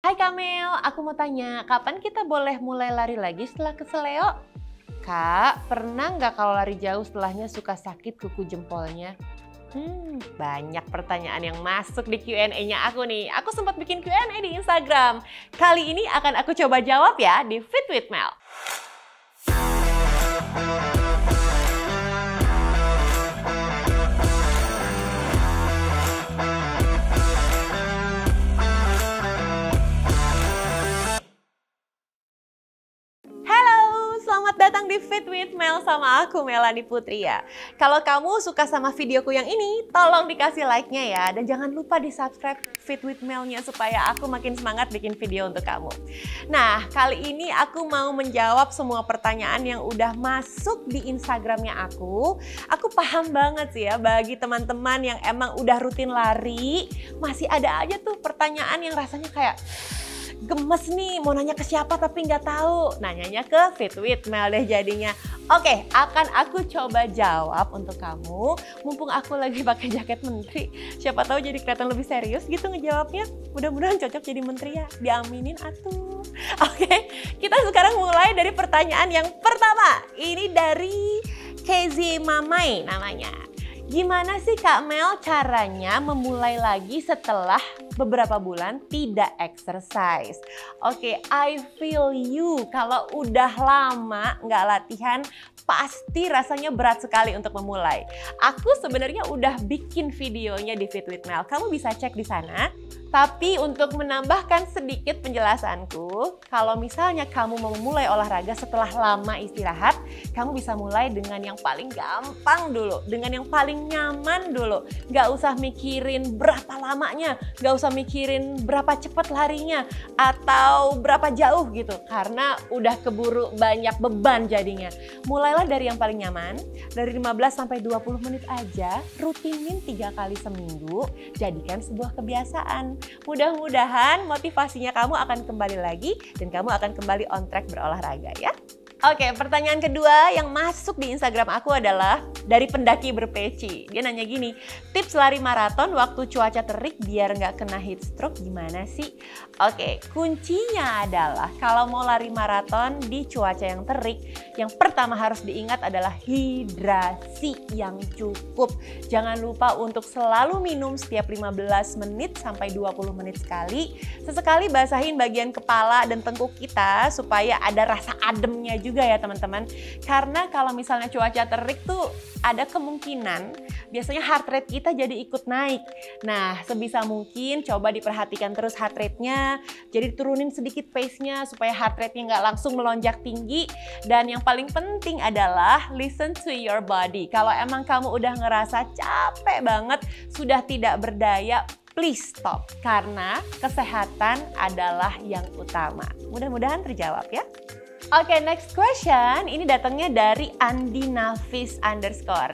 Hai Kamel, aku mau tanya, kapan kita boleh mulai lari lagi setelah keseleo? Kak, pernah nggak kalau lari jauh setelahnya suka sakit kuku jempolnya? Banyak pertanyaan yang masuk di Q&A-nya aku nih. Aku sempat bikin Q&A di Instagram. Kali ini akan aku coba jawab ya di Fit with Mel. Selamat datang di Fit with Mel sama aku Melanie Putri ya. Kalau kamu suka sama videoku yang ini, tolong dikasih like-nya ya. Dan jangan lupa di subscribe Fit with Mel-nya supaya aku makin semangat bikin video untuk kamu. Nah, kali ini aku mau menjawab semua pertanyaan yang udah masuk di Instagramnya aku. Aku paham banget sih ya, bagi teman-teman yang emang udah rutin lari, masih ada aja tuh pertanyaan yang rasanya kayak gemes nih, mau nanya ke siapa tapi nggak tahu. Nanyanya ke Fit with Mel deh jadinya. Oke, akan aku coba jawab untuk kamu. Mumpung aku lagi pakai jaket menteri, siapa tahu jadi kelihatan lebih serius gitu ngejawabnya. Mudah-mudahan cocok jadi menteri ya, diaminin atuh. Oke, kita sekarang mulai dari pertanyaan yang pertama. Ini dari KZ Mamai namanya. Gimana sih Kak Mel caranya memulai lagi setelah beberapa bulan tidak exercise? Oke, I feel you. Kalau udah lama nggak latihan, pasti rasanya berat sekali untuk memulai. Aku sebenarnya udah bikin videonya di Fit with Mel. Kamu bisa cek di sana. Tapi untuk menambahkan sedikit penjelasanku, kalau misalnya kamu mau memulai olahraga setelah lama istirahat, kamu bisa mulai dengan yang paling gampang dulu, dengan yang paling nyaman dulu. Nggak usah mikirin berapa lamanya, nggak usah mikirin berapa cepat larinya, atau berapa jauh gitu, karena udah keburu banyak beban jadinya. Mulailah dari yang paling nyaman, dari 15 sampai 20 menit aja, rutinin 3 kali seminggu, jadikan sebuah kebiasaan. Mudah-mudahan motivasinya kamu akan kembali lagi dan kamu akan kembali on track berolahraga ya. Oke, pertanyaan kedua yang masuk di Instagram aku adalah dari pendaki berpeci. Dia nanya gini, tips lari maraton waktu cuaca terik biar nggak kena heat stroke gimana sih? Oke, kuncinya adalah kalau mau lari maraton di cuaca yang terik, yang pertama harus diingat adalah hidrasi yang cukup. Jangan lupa untuk selalu minum setiap 15 menit sampai 20 menit sekali. Sesekali basahin bagian kepala dan tengkuk kita supaya ada rasa ademnya juga ya teman-teman. Karena kalau misalnya cuaca terik tuh ada kemungkinan biasanya heart rate kita jadi ikut naik. Nah, sebisa mungkin coba diperhatikan terus heart rate-nya. Jadi turunin sedikit pace-nya supaya heart rate-nya nggak langsung melonjak tinggi. Dan yang paling penting adalah listen to your body. Kalau emang kamu udah ngerasa capek banget, sudah tidak berdaya, please stop. Karena kesehatan adalah yang utama. Mudah-mudahan terjawab ya. Oke, next question. Ini datangnya dari Andi Nafis _.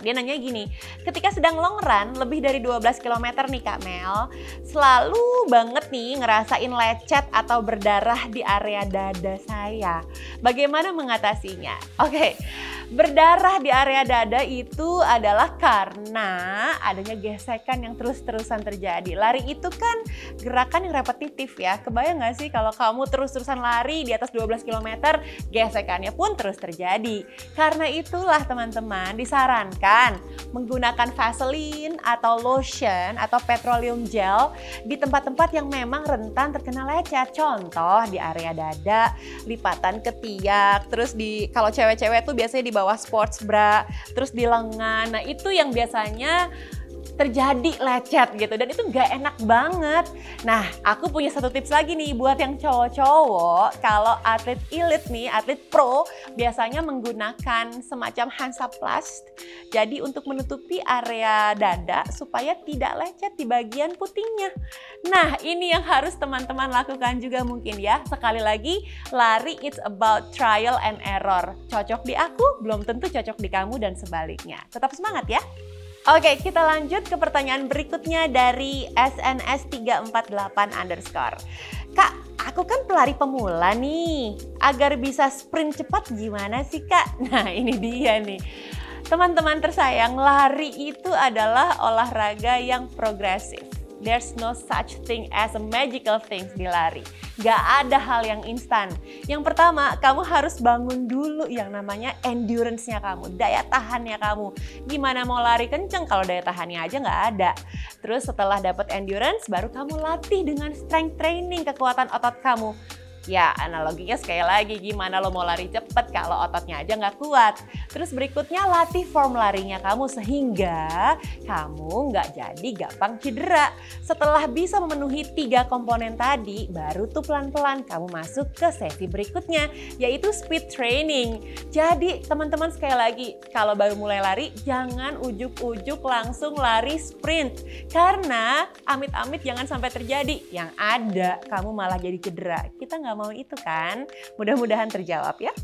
Dia nanya gini, ketika sedang long run lebih dari 12 km nih Kak Mel, selalu banget nih ngerasain lecet atau berdarah di area dada saya. Bagaimana mengatasinya? Oke, berdarah di area dada itu adalah karena adanya gesekan yang terus-terusan terjadi. Lari itu kan gerakan yang repetitif ya. Kebayang gak sih kalau kamu terus-terusan lari di atas 12 km, gesekannya pun terus terjadi. Karena itulah teman-teman disarankan menggunakan Vaseline atau lotion atau petroleum gel di tempat-tempat yang memang rentan terkena lecet. Contoh di area dada, lipatan ketiak, terus kalau cewek-cewek tuh biasanya di bawah sports bra, terus di lengan. Nah itu yang biasanya terjadi lecet gitu dan itu nggak enak banget. Nah, aku punya satu tips lagi nih buat yang cowok-cowok. Kalau atlet elite nih, atlet pro biasanya menggunakan semacam Hansaplast. Jadi untuk menutupi area dada supaya tidak lecet di bagian putingnya. Nah, ini yang harus teman-teman lakukan juga mungkin ya. Sekali lagi, lari it's about trial and error. Cocok di aku, belum tentu cocok di kamu dan sebaliknya. Tetap semangat ya. Oke, kita lanjut ke pertanyaan berikutnya dari SNS348 _. Kak, aku kan pelari pemula nih. Agar bisa sprint cepat gimana sih Kak? Nah ini dia nih. Teman-teman tersayang, lari itu adalah olahraga yang progresif. there's no such thing as a magical things di lari. Gak ada hal yang instan. Yang pertama, kamu harus bangun dulu yang namanya endurance-nya kamu, daya tahannya kamu. Gimana mau lari kenceng kalau daya tahannya aja nggak ada. Terus setelah dapat endurance, baru kamu latih dengan strength training, kekuatan otot kamu. Ya, analoginya sekali lagi, gimana lo mau lari cepet kalau ototnya aja nggak kuat. Terus berikutnya latih form larinya kamu sehingga kamu nggak jadi gampang cedera. Setelah bisa memenuhi 3 komponen tadi, baru tuh pelan-pelan kamu masuk ke sesi berikutnya, yaitu speed training. Jadi teman-teman sekali lagi, kalau baru mulai lari, jangan ujuk-ujuk langsung lari sprint. Karena amit-amit jangan sampai terjadi. Yang ada, kamu malah jadi cedera. Kita nggak mau itu kan? Mudah-mudahan terjawab ya.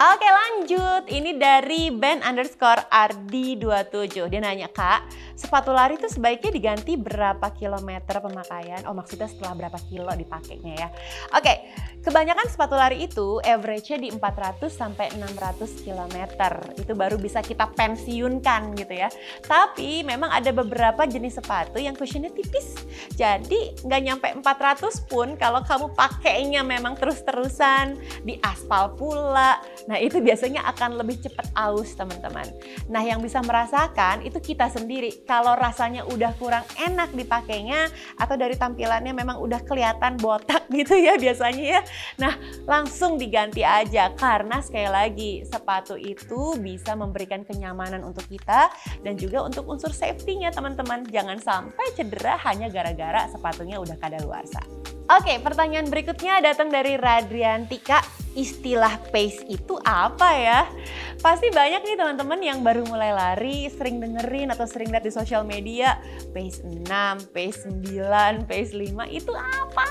Oke lanjut, ini dari Ben_RD27. Dia nanya, Kak, sepatu lari itu sebaiknya diganti berapa kilometer pemakaian? Oh maksudnya setelah berapa kilo dipakainya ya. Oke, kebanyakan sepatu lari itu average-nya di 400 sampai 600 km. Itu baru bisa kita pensiunkan gitu ya. Tapi memang ada beberapa jenis sepatu yang cushionnya tipis. Jadi nggak nyampe 400 pun kalau kamu pakainya memang terus-terusan di aspal pula. Nah itu biasanya akan lebih cepat aus teman-teman. Nah yang bisa merasakan itu kita sendiri. Kalau rasanya udah kurang enak dipakainya atau dari tampilannya memang udah kelihatan botak gitu ya biasanya ya. Nah langsung diganti aja karena sekali lagi sepatu itu bisa memberikan kenyamanan untuk kita dan juga untuk unsur safety-nya teman-teman. Jangan sampai cedera hanya gara-gara sepatunya udah kadaluarsa. Oke, pertanyaan berikutnya datang dari Radriantika. Istilah pace itu apa ya? Pasti banyak nih teman-teman yang baru mulai lari, sering dengerin atau sering lihat di sosial media. Pace 6, pace 9, pace 5 itu apa?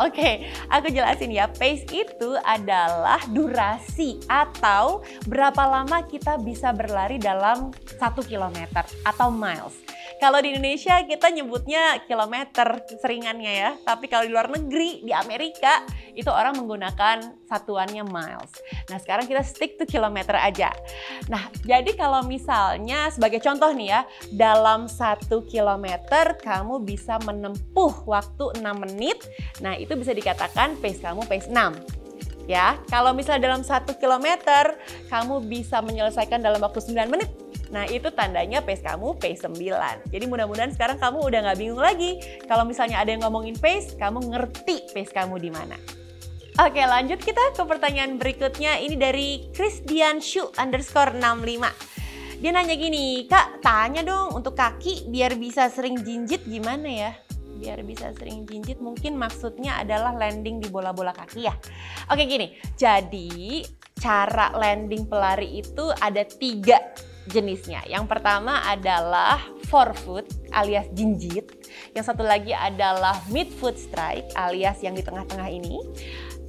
Oke, aku jelasin ya. Pace itu adalah durasi atau berapa lama kita bisa berlari dalam 1 kilometer atau miles. Kalau di Indonesia kita nyebutnya kilometer seringannya ya. Tapi kalau di luar negeri, di Amerika, itu orang menggunakan satuannya miles. Nah sekarang kita stick to kilometer aja. Nah jadi kalau misalnya sebagai contoh nih ya, dalam 1 kilometer kamu bisa menempuh waktu 6 menit. Nah itu bisa dikatakan pace kamu pace 6. Ya, kalau misalnya dalam 1 kilometer kamu bisa menyelesaikan dalam waktu 9 menit. Nah itu tandanya pace kamu pace 9. Jadi mudah-mudahan sekarang kamu udah nggak bingung lagi. Kalau misalnya ada yang ngomongin pace, kamu ngerti pace kamu di mana. Oke lanjut kita ke pertanyaan berikutnya. Ini dari Christianshu_65. Dia nanya gini, Kak tanya dong untuk kaki biar bisa sering jinjit gimana ya? Biar bisa sering jinjit mungkin maksudnya adalah landing di bola-bola kaki ya. Oke gini, jadi cara landing pelari itu ada 3 jenisnya. Yang pertama adalah forefoot alias jinjit. Yang satu lagi adalah midfoot strike alias yang di tengah-tengah ini.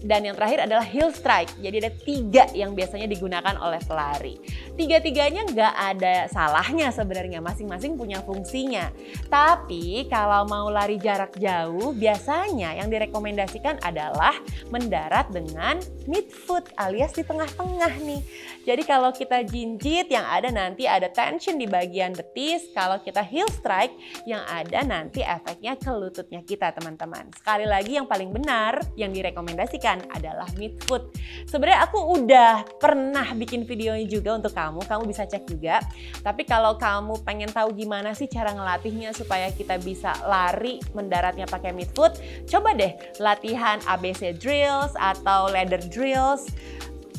Dan yang terakhir adalah heel strike. Jadi ada 3 yang biasanya digunakan oleh pelari. 3-tiganya nggak ada salahnya sebenarnya, masing-masing punya fungsinya. Tapi kalau mau lari jarak jauh, biasanya yang direkomendasikan adalah mendarat dengan midfoot alias di tengah-tengah nih. Jadi kalau kita jinjit yang ada nanti ada tension di bagian betis. Kalau kita heel strike yang ada nanti efeknya ke lututnya kita teman-teman. Sekali lagi yang paling benar yang direkomendasikan adalah midfoot. Sebenarnya aku udah pernah bikin videonya juga untuk kamu bisa cek juga. Tapi kalau kamu pengen tahu gimana sih cara ngelatihnya supaya kita bisa lari mendaratnya pakai midfoot, coba deh latihan ABC drills atau ladder drills.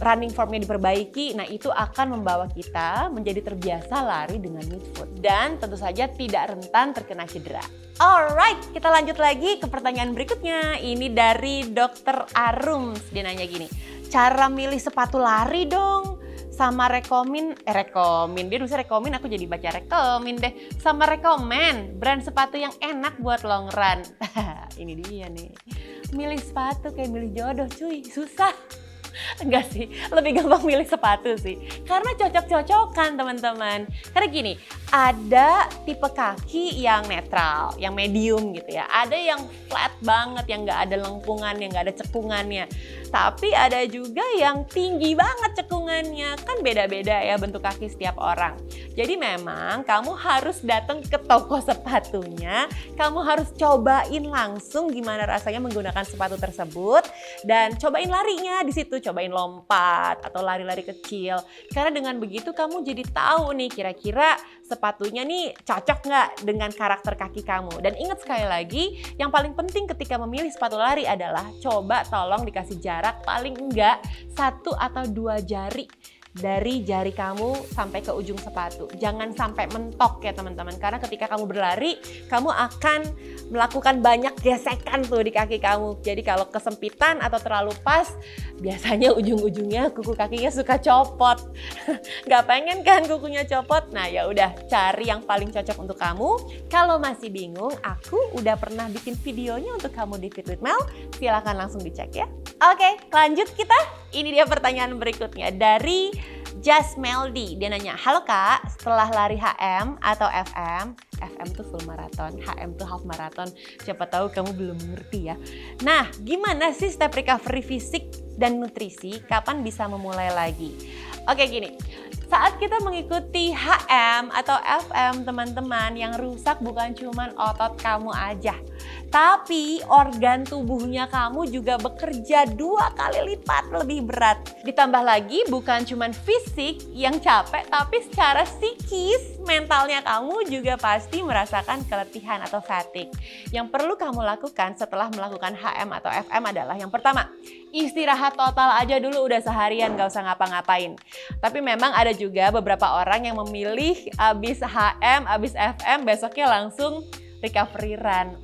Running formnya diperbaiki, nah itu akan membawa kita menjadi terbiasa lari dengan midfoot. Dan tentu saja tidak rentan terkena cedera. Alright, kita lanjut lagi ke pertanyaan berikutnya. Ini dari Dr. Arums. Dia nanya gini, cara milih sepatu lari dong. Sama rekomen, dia nulisnya rekomen, aku jadi baca rekomen deh. Sama rekomen brand sepatu yang enak buat long run. Ini dia nih, milih sepatu kayak milih jodoh cuy, susah. Enggak sih, lebih gampang milih sepatu sih. Karena cocok-cocokan teman-teman. Karena gini, Ada tipe kaki yang netral, yang medium gitu ya. Ada yang flat banget, yang nggak ada lengkungan, yang nggak ada cekungannya. Tapi ada juga yang tinggi banget cekungannya. Kan beda-beda ya bentuk kaki setiap orang. Jadi memang kamu harus datang ke toko sepatunya. Kamu harus cobain langsung gimana rasanya menggunakan sepatu tersebut. Dan cobain larinya di situ, cobain lompat atau lari-lari kecil. Karena dengan begitu kamu jadi tahu nih kira-kira sepatunya nih cocok nggak dengan karakter kaki kamu. Dan ingat sekali lagi, yang paling penting ketika memilih sepatu lari adalah coba tolong dikasih jarak paling enggak 1 atau 2 jari dari jari kamu sampai ke ujung sepatu. Jangan sampai mentok ya teman-teman, karena ketika kamu berlari, kamu akan melakukan banyak gesekan tuh di kaki kamu. Jadi kalau kesempitan atau terlalu pas, biasanya ujung-ujungnya kuku kakinya suka copot. Nggak pengen kan kukunya copot? Nah ya udah, cari yang paling cocok untuk kamu. Kalau masih bingung, aku udah pernah bikin videonya untuk kamu di Fit with Mel. Silahkan langsung dicek ya. Oke, lanjut kita. Ini dia pertanyaan berikutnya dari Just Meldy. Dia nanya, halo Kak, setelah lari HM atau FM, FM tuh full marathon, HM tuh half marathon, siapa tahu kamu belum ngerti ya. Nah, gimana sih step recovery fisik dan nutrisi, kapan bisa memulai lagi? Oke gini, saat kita mengikuti HM atau FM teman-teman, yang rusak bukan cuma otot kamu aja, tapi organ tubuhnya kamu juga bekerja 2 kali lipat lebih berat. Ditambah lagi bukan cuma fisik yang capek, tapi secara psikis, mentalnya kamu juga pasti merasakan keletihan atau fatigue. Yang perlu kamu lakukan setelah melakukan HM atau FM adalah yang pertama, istirahat total aja dulu, udah seharian gak usah ngapa-ngapain. Tapi memang ada juga beberapa orang yang memilih abis HM, abis FM, besoknya langsung recovery run.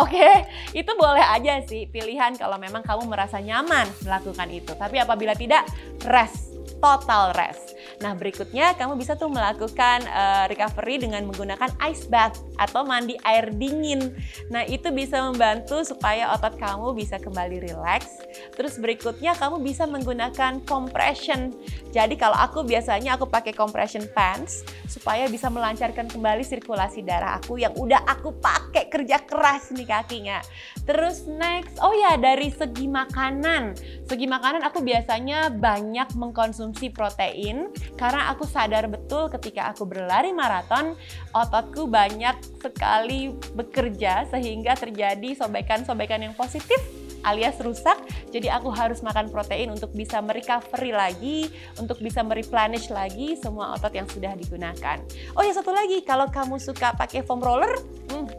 Oke. Itu boleh aja sih pilihan kalau memang kamu merasa nyaman melakukan itu. Tapi apabila tidak, rest. Total rest. Nah berikutnya kamu bisa tuh melakukan recovery dengan menggunakan ice bath atau mandi air dingin. Nah itu bisa membantu supaya otot kamu bisa kembali rileks. Terus berikutnya kamu bisa menggunakan compression. Jadi kalau aku biasanya aku pakai compression pants supaya bisa melancarkan kembali sirkulasi darah aku yang udah aku pakai kerja keras nih kakinya. Terus next, oh ya dari segi makanan. Segi makanan aku biasanya banyak mengkonsumsi protein karena aku sadar betul ketika aku berlari maraton ototku banyak sekali bekerja sehingga terjadi sobekan-sobekan yang positif alias rusak. Jadi aku harus makan protein untuk bisa merecovery lagi, untuk bisa mereplenish lagi semua otot yang sudah digunakan. Oh ya satu lagi, kalau kamu suka pakai foam roller,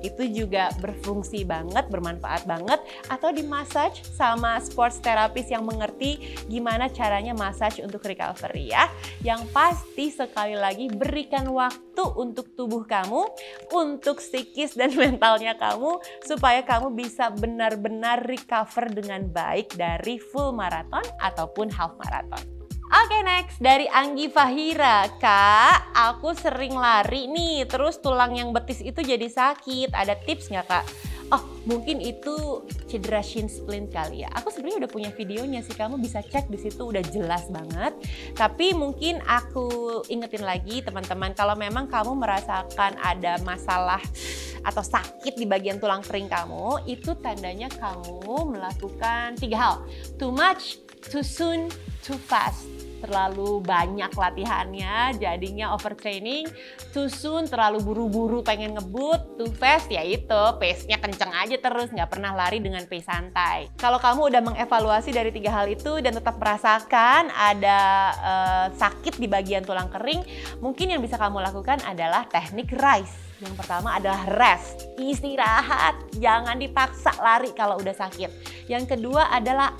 itu juga berfungsi banget, bermanfaat banget. Atau di massage sama sports therapist yang mengerti gimana caranya massage untuk recovery ya. Yang pasti sekali lagi berikan waktu untuk tubuh kamu, untuk psikis dan mentalnya kamu, supaya kamu bisa benar-benar recover dengan baik dari full marathon ataupun half marathon. Oke, next dari Anggi Fahira. Kak, aku sering lari nih, terus tulang yang betis itu jadi sakit. Ada tips nggak Kak? Oh, mungkin itu cedera shin splint kali ya. Aku sebenarnya udah punya videonya sih, kamu bisa cek di situ, udah jelas banget. Tapi mungkin aku ingetin lagi teman-teman, kalau memang kamu merasakan ada masalah atau sakit di bagian tulang kering kamu, itu tandanya kamu melakukan 3 hal. Too much, too soon, too fast. Terlalu banyak latihannya, jadinya overtraining. Too soon, terlalu buru-buru pengen ngebut. Too fast, ya itu pace-nya kenceng aja terus, nggak pernah lari dengan pace santai. Kalau kamu udah mengevaluasi dari 3 hal itu dan tetap merasakan ada sakit di bagian tulang kering, mungkin yang bisa kamu lakukan adalah teknik RICE. Yang pertama adalah rest, istirahat, jangan dipaksa lari kalau udah sakit. Yang kedua adalah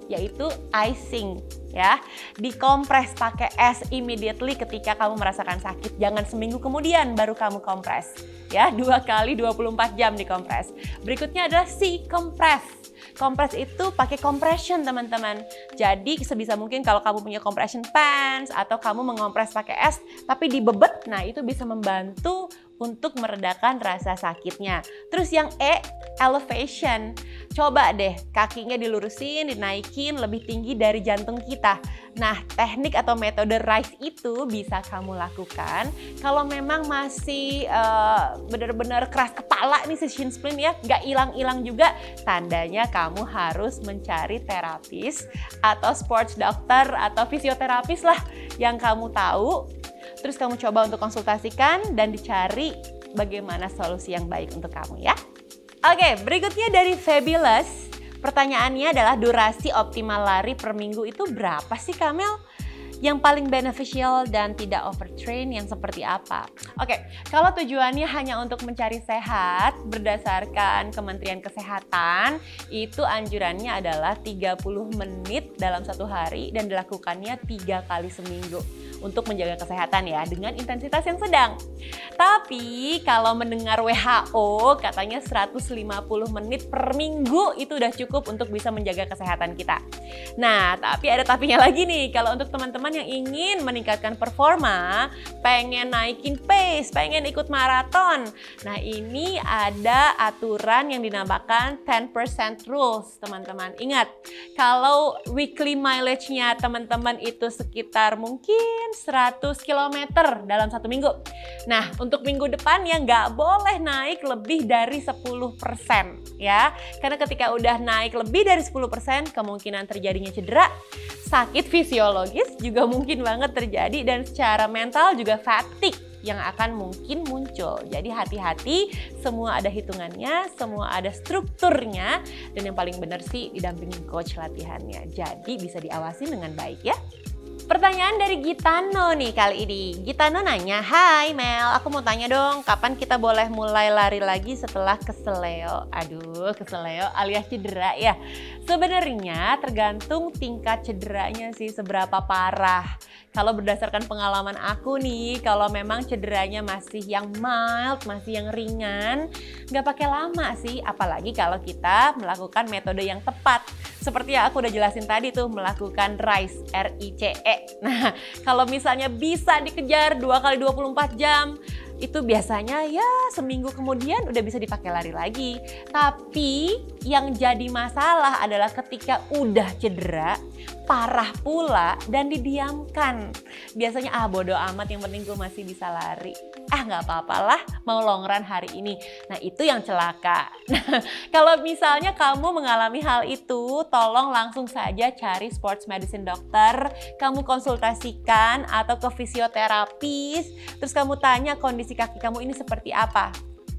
yaitu icing. Ya, dikompres pakai es immediately ketika kamu merasakan sakit. Jangan seminggu kemudian baru kamu kompres. Ya, 2 kali 24 jam dikompres. Berikutnya adalah compress. Compress itu pakai compression teman-teman. Jadi sebisa mungkin kalau kamu punya compression pants atau kamu mengompres pakai es tapi dibebet, nah itu bisa membantu untuk meredakan rasa sakitnya. Terus yang E, elevation. Coba deh kakinya dilurusin, dinaikin lebih tinggi dari jantung kita. Nah, teknik atau metode rise itu bisa kamu lakukan kalau memang masih benar-benar keras kepala nih si shin splint ya, nggak hilang-hilang juga. Tandanya kamu harus mencari terapis atau sports doctor atau fisioterapis lah yang kamu tahu. Terus kamu coba untuk konsultasikan dan dicari bagaimana solusi yang baik untuk kamu ya. Oke, berikutnya dari Fabulous. Pertanyaannya adalah durasi optimal lari per minggu itu berapa sih Kamel? Yang paling beneficial dan tidak overtrain yang seperti apa? Oke, kalau tujuannya hanya untuk mencari sehat berdasarkan Kementerian Kesehatan, itu anjurannya adalah 30 menit dalam satu hari dan dilakukannya 3 kali seminggu untuk menjaga kesehatan ya dengan intensitas yang sedang. Tapi kalau mendengar WHO katanya 150 menit per minggu itu udah cukup untuk bisa menjaga kesehatan kita. Nah, tapi ada tapinya lagi nih. Kalau untuk teman-teman yang ingin meningkatkan performa, pengen naikin pace, pengen ikut maraton. Nah, ini ada aturan yang dinamakan 10% rules, teman-teman. Ingat, kalau weekly mileage-nya teman-teman itu sekitar mungkin 100 km dalam satu minggu. Nah, untuk minggu depan ya nggak boleh naik lebih dari 10% ya. Karena ketika udah naik lebih dari 10%, kemungkinan terjadinya cedera, sakit fisiologis juga mungkin banget terjadi, dan secara mental juga fatigue yang akan mungkin muncul. Jadi hati-hati, semua ada hitungannya, semua ada strukturnya, dan yang paling benar sih didampingin coach latihannya. Jadi bisa diawasi dengan baik ya. Pertanyaan dari Gitano nih kali ini. Gitano nanya, "Hai Mel, aku mau tanya dong, kapan kita boleh mulai lari lagi setelah keseleo?" Aduh, keseleo alias cedera ya. Sebenarnya tergantung tingkat cederanya sih, seberapa parah. Kalau berdasarkan pengalaman aku nih, kalau memang cederanya masih yang mild, masih yang ringan, nggak pakai lama sih. Apalagi kalau kita melakukan metode yang tepat. Seperti yang aku udah jelasin tadi tuh, melakukan RICE, R-I-C-E. Nah, kalau misalnya bisa dikejar 2 kali 24 jam, itu biasanya ya seminggu kemudian udah bisa dipakai lari lagi. Tapi yang jadi masalah adalah ketika udah cedera, parah pula dan didiamkan. Biasanya bodo amat, yang penting gue masih bisa lari. Nggak apa-apalah, mau long run hari ini. Nah, itu yang celaka. Nah, kalau misalnya kamu mengalami hal itu, tolong langsung saja cari sports medicine dokter, kamu konsultasikan atau ke fisioterapis, terus kamu tanya kondisi kaki kamu ini seperti apa.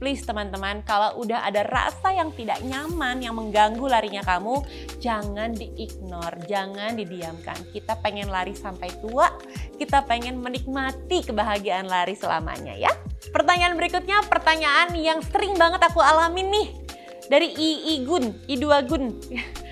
Please teman-teman, kalau udah ada rasa yang tidak nyaman, yang mengganggu larinya kamu, jangan di-ignore, jangan didiamkan. Kita pengen lari sampai tua, kita pengen menikmati kebahagiaan lari selamanya ya. Pertanyaan berikutnya, pertanyaan yang sering banget aku alamin nih. Dari I2Gun.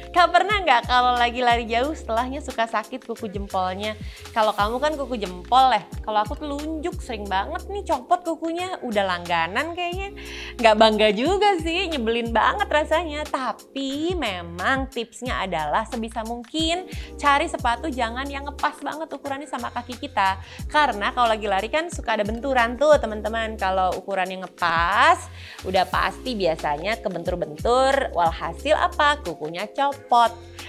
Kak, pernah nggak kalau lagi lari jauh setelahnya suka sakit kuku jempolnya? Kalau kamu kan kuku jempol ya, kalau aku telunjuk sering banget nih copot kukunya, udah langganan kayaknya. Nggak bangga juga sih, nyebelin banget rasanya. Tapi memang tipsnya adalah sebisa mungkin cari sepatu jangan yang ngepas banget ukurannya sama kaki kita. Karena kalau lagi lari kan suka ada benturan tuh teman-teman. Kalau ukurannya ngepas, udah pasti biasanya kebentur-bentur, walhasil apa? Kukunya copot.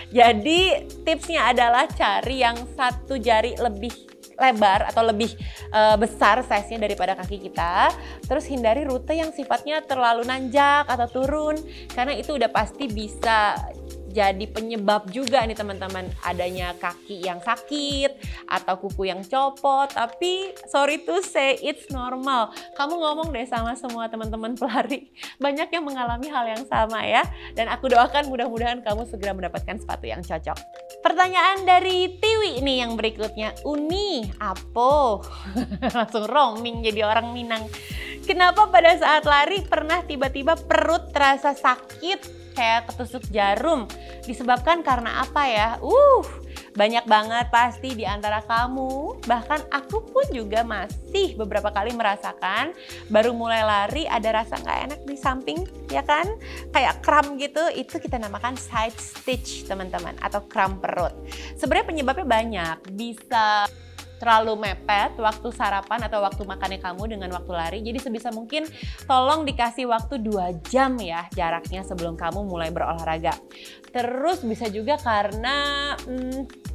Jadi tipsnya adalah cari yang satu jari lebih lebar atau lebih besar size-nya daripada kaki kita. Terus hindari rute yang sifatnya terlalu nanjak atau turun, karena itu udah pasti bisa jadi penyebab juga nih teman-teman, adanya kaki yang sakit atau kuku yang copot. Tapi sorry to say, it's normal. Kamu ngomong deh sama semua teman-teman pelari, banyak yang mengalami hal yang sama ya. Dan aku doakan mudah-mudahan kamu segera mendapatkan sepatu yang cocok. Pertanyaan dari Tiwi nih yang berikutnya. Uni, apo? Langsung roaming jadi orang Minang. Kenapa pada saat lari pernah tiba-tiba perut terasa sakit kayak ketusuk jarum? Disebabkan karena apa ya? Banyak banget pasti di antara kamu, bahkan aku pun juga masih beberapa kali merasakan baru mulai lari ada rasa nggak enak di samping, ya kan? Kayak kram gitu, itu kita namakan side stitch teman-teman, atau kram perut. Sebenarnya penyebabnya banyak, bisa terlalu mepet waktu sarapan atau waktu makannya kamu dengan waktu lari. Jadi sebisa mungkin tolong dikasih waktu 2 jam ya jaraknya sebelum kamu mulai berolahraga. Terus bisa juga karena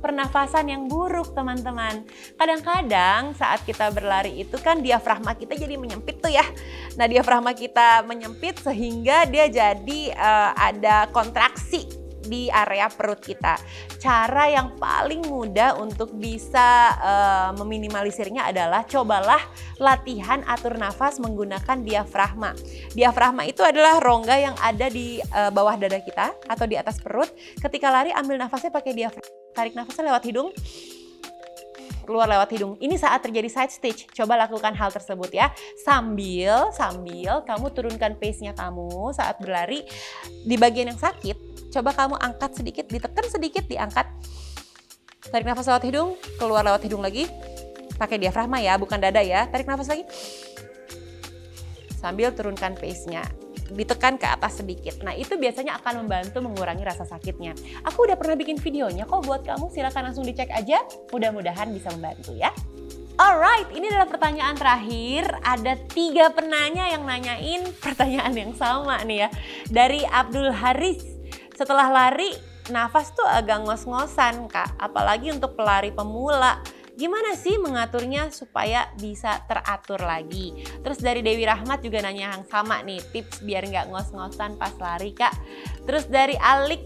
pernafasan yang buruk teman-teman. Kadang-kadang saat kita berlari itu kan diafragma kita jadi menyempit tuh ya. Nah diafragma kita menyempit sehingga dia jadi ada kontraksi di area perut kita. Cara yang paling mudah untuk bisa meminimalisirnya adalah cobalah latihan atur nafas menggunakan diafragma. Diafragma itu adalah rongga yang ada di bawah dada kita atau di atas perut. Ketika lari ambil nafasnya pakai diafragma. Tarik nafasnya lewat hidung, keluar lewat hidung. Ini saat terjadi side stitch. Coba lakukan hal tersebut ya. Sambil kamu turunkan pace-nya kamu saat berlari di bagian yang sakit. Coba kamu angkat sedikit, ditekan sedikit, diangkat. Tarik nafas lewat hidung, keluar lewat hidung lagi. Pakai diafragma ya, bukan dada ya. Tarik nafas lagi. Sambil turunkan pace-nya. Ditekan ke atas sedikit. Nah itu biasanya akan membantu mengurangi rasa sakitnya. Aku udah pernah bikin videonya kok buat kamu, silakan langsung dicek aja. Mudah-mudahan bisa membantu ya. Alright, ini adalah pertanyaan terakhir. Ada 3 penanya yang nanyain pertanyaan yang sama nih ya. Dari Abdul Haris. Setelah lari, nafas tuh agak ngos-ngosan Kak, apalagi untuk pelari pemula. Gimana sih mengaturnya supaya bisa teratur lagi? Terus dari Dewi Rahmat juga nanya yang sama nih, tips biar nggak ngos-ngosan pas lari Kak. Terus dari Alik,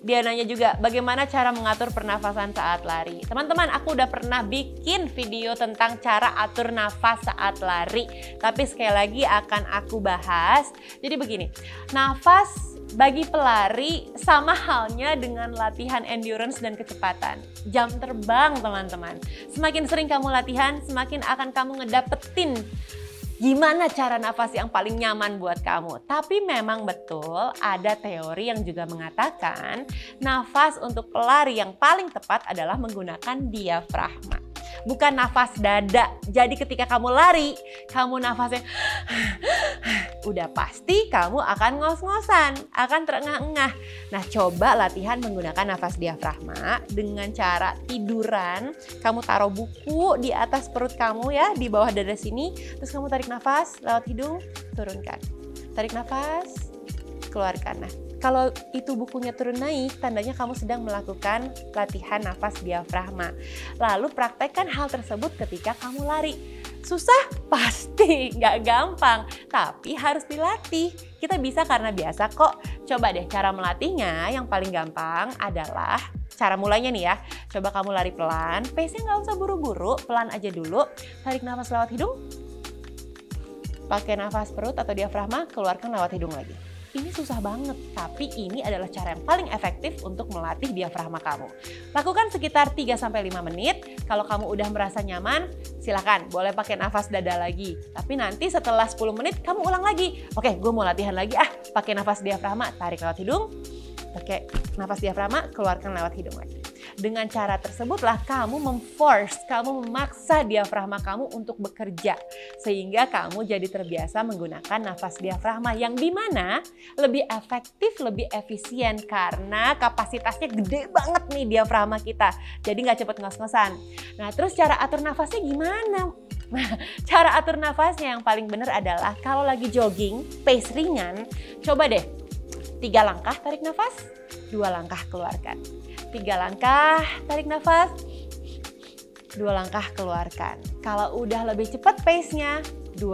dia nanya juga bagaimana cara mengatur pernafasan saat lari. Teman-teman, aku udah pernah bikin video tentang cara atur nafas saat lari. Tapi sekali lagi akan aku bahas. Jadi begini, nafas bagi pelari sama halnya dengan latihan endurance dan kecepatan. Jam terbang teman-teman. Semakin sering kamu latihan, semakin akan kamu ngedapetin gimana cara nafas yang paling nyaman buat kamu. Tapi memang betul ada teori yang juga mengatakan nafas untuk pelari yang paling tepat adalah menggunakan diafragma. Bukan nafas dada. Jadi ketika kamu lari, kamu nafasnya udah pasti kamu akan ngos-ngosan, akan terengah-engah. Nah coba latihan menggunakan nafas diafragma dengan cara tiduran. Kamu taruh buku di atas perut kamu ya, di bawah dada sini. Terus kamu tarik nafas lewat hidung, turunkan. Tarik nafas, keluarkan. Nah kalau itu bukunya turun naik, tandanya kamu sedang melakukan latihan nafas diafragma. Lalu praktekkan hal tersebut ketika kamu lari. Susah? Pasti, nggak gampang. Tapi harus dilatih. Kita bisa karena biasa kok. Coba deh cara melatihnya yang paling gampang adalah cara mulainya nih ya. Coba kamu lari pelan, pace-nya nggak usah buru-buru, pelan aja dulu. Tarik nafas lewat hidung. Pakai nafas perut atau diafragma, keluarkan lewat hidung lagi. Ini susah banget, tapi ini adalah cara yang paling efektif untuk melatih diafragma kamu. Lakukan sekitar 3-5 menit. Kalau kamu udah merasa nyaman, silakan boleh pakai nafas dada lagi. Tapi nanti setelah 10 menit kamu ulang lagi. Oke, gue mau latihan lagi pakai nafas diafragma, tarik lewat hidung. Pakai nafas diafragma, keluarkan lewat hidung lagi. Dengan cara tersebutlah kamu kamu memaksa diafragma kamu untuk bekerja. Sehingga kamu jadi terbiasa menggunakan nafas diafragma yang dimana lebih efektif, lebih efisien karena kapasitasnya gede banget nih diafragma kita. Jadi nggak cepet ngos-ngosan. Nah terus cara atur nafasnya gimana? Nah, cara atur nafasnya yang paling benar adalah kalau lagi jogging, pace ringan, coba deh 3 langkah tarik nafas, 2 langkah keluarkan. 3 langkah, tarik nafas, 2 langkah keluarkan. Kalau udah lebih cepat pace-nya, 2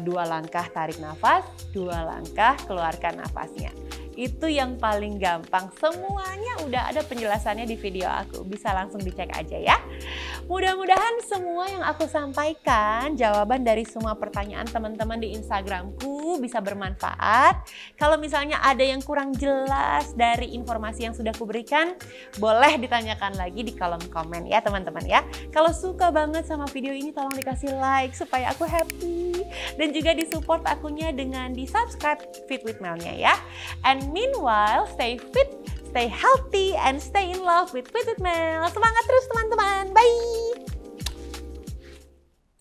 langkah tarik nafas, 2 langkah keluarkan nafasnya. Itu yang paling gampang. Semuanya udah ada penjelasannya di video aku. Bisa langsung dicek aja ya. Mudah-mudahan semua yang aku sampaikan, jawaban dari semua pertanyaan teman-teman di Instagramku bisa bermanfaat. Kalau misalnya ada yang kurang jelas dari informasi yang sudah kuberikan, boleh ditanyakan lagi di kolom komen ya teman-teman ya. Kalau suka banget sama video ini, tolong dikasih like supaya aku happy. Dan juga disupport akunnya dengan di-subscribe Fit with Mel-nya ya. And meanwhile, stay fit, stay healthy, and stay in love with Fit with Mel. Semangat terus